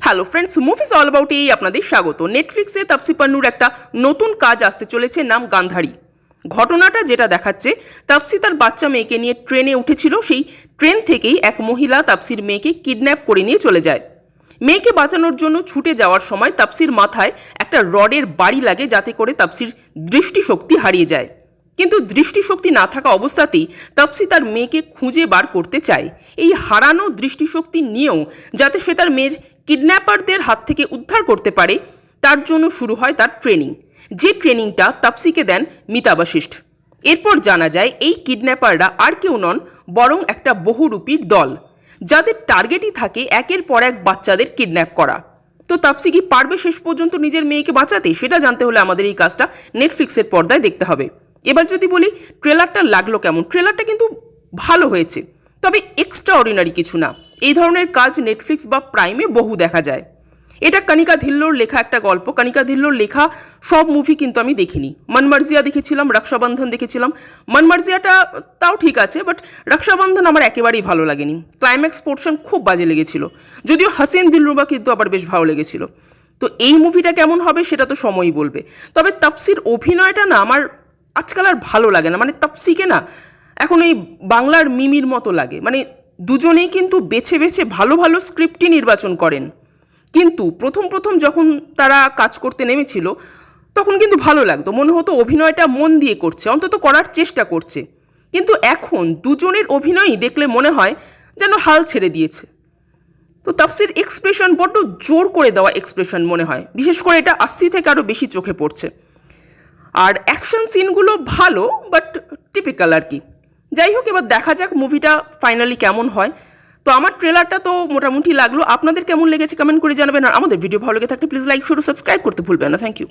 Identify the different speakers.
Speaker 1: Hello friends, movies all about এই আপনাদের স্বাগত। নেটফ্লিক্সে তাপসী পান্নুর একটা নতুন কাজ আসতে চলেছে, নাম গান্ধারী। ঘটনাটা যেটা দেখাচ্ছে, তাপসী তার বাচ্চা মেয়েকে নিয়ে ট্রেনে উঠেছিল। সেই ট্রেন থেকেই এক মহিলা তাপসীর মেয়েকে কিডন্যাপ করে নিয়ে চলে যায়। মেয়েকে বাঁচানোর জন্য ছুটে যাওয়ার সময় তাপসীর মাথায় একটা রডের বাড়ি লাগে, যাতে করে তাপসীর দৃষ্টিশক্তি হারিয়ে যায়। কিন্তু দৃষ্টিশক্তি না থাকা অবস্থাতেই তাপসী তার মেয়েকে খুঁজে বার করতে চায়। এই হারানো দৃষ্টিশক্তি নিয়েও যাতে সে তার মেয়ের কিডন্যাপারদের হাত থেকে উদ্ধার করতে পারে, তার জন্য শুরু হয় তার ট্রেনিং। যে ট্রেনিংটা তাপসীকে দেন মিতা বশিষ্ঠ। এরপর জানা যায় এই কিডন্যাপাররা আর কেউ নন, বরং একটা বহুরূপীর দল, যাদের টার্গেটই থাকে একের পর এক বাচ্চাদের কিডন্যাপ করা। তো তাপসী কি পারবে শেষ পর্যন্ত নিজের মেয়েকে বাঁচাতে? সেটা জানতে হলে আমাদের এই কাজটা নেটফ্লিক্সের পর্দায় দেখতে হবে। এবার যদি বলি ট্রেলারটা লাগলো কেমন, ট্রেলারটা কিন্তু ভালো হয়েছে, তবে এক্সট্রা অর্ডিনারি কিছু না। এই ধরনের কাজ নেটফ্লিক্স বা প্রাইমে বহু দেখা যায়। এটা কণিকা ধিল্লোর লেখা একটা গল্প। কণিকা ধিল্লোর লেখা সব মুভি কিন্তু আমি দেখিনি। মনমার্জিয়া দেখেছিলাম, রক্ষাবন্ধন দেখেছিলাম। মনমার্জিয়াটা তাও ঠিক আছে, বাট রক্ষাবন্ধন আমার একেবারেই ভালো লাগেনি। ক্লাইম্যাক্স পোর্শন খুব বাজে লেগেছিল, যদিও হাসিন দিলরুবা কিন্তু আবার বেশ ভালো লেগেছিল। তো এই মুভিটা কেমন হবে সেটা তো সময়ই বলবে। তবে তাপসীর অভিনয়টা না আমার আজকাল আর ভালো লাগে না। মানে তাপসীকে না এখন এই বাংলার মিমির মতো লাগে। মানে দুজনেই কিন্তু বেছে বেছে ভালো ভালো স্ক্রিপ্টই নির্বাচন করেন, কিন্তু প্রথম যখন তারা কাজ করতে নেমেছিল তখন কিন্তু ভালো লাগতো, মনে হতো অভিনয়টা মন দিয়ে করছে, অন্তত করার চেষ্টা করছে। কিন্তু এখন দুজনের অভিনয়ই দেখলে মনে হয় যেন হাল ছেড়ে দিয়েছে। তো তাপসীর এক্সপ্রেশন বড্ড জোর করে দেওয়া এক্সপ্রেশন মনে হয়, বিশেষ করে এটা 80 থেকে আরও বেশি চোখে পড়ছে। আর অ্যাকশন সিনগুলো ভালো, বাট টিপিক্যাল আর কি। যাই হোক, এবার দেখা যাক মুভিটা ফাইনালি কেমন হয়। তো আমার ট্রেলারটা তো মোটামুটি লাগলো। আপনাদের কেমন লেগেছে কমেন্ট করে জানাবেন। আর আমাদের ভিডিও ভালো লেগে থাকলে প্লিজ লাইক, শেয়ার ও সাবস্ক্রাইব করতে ভুলবেন না। Thank you.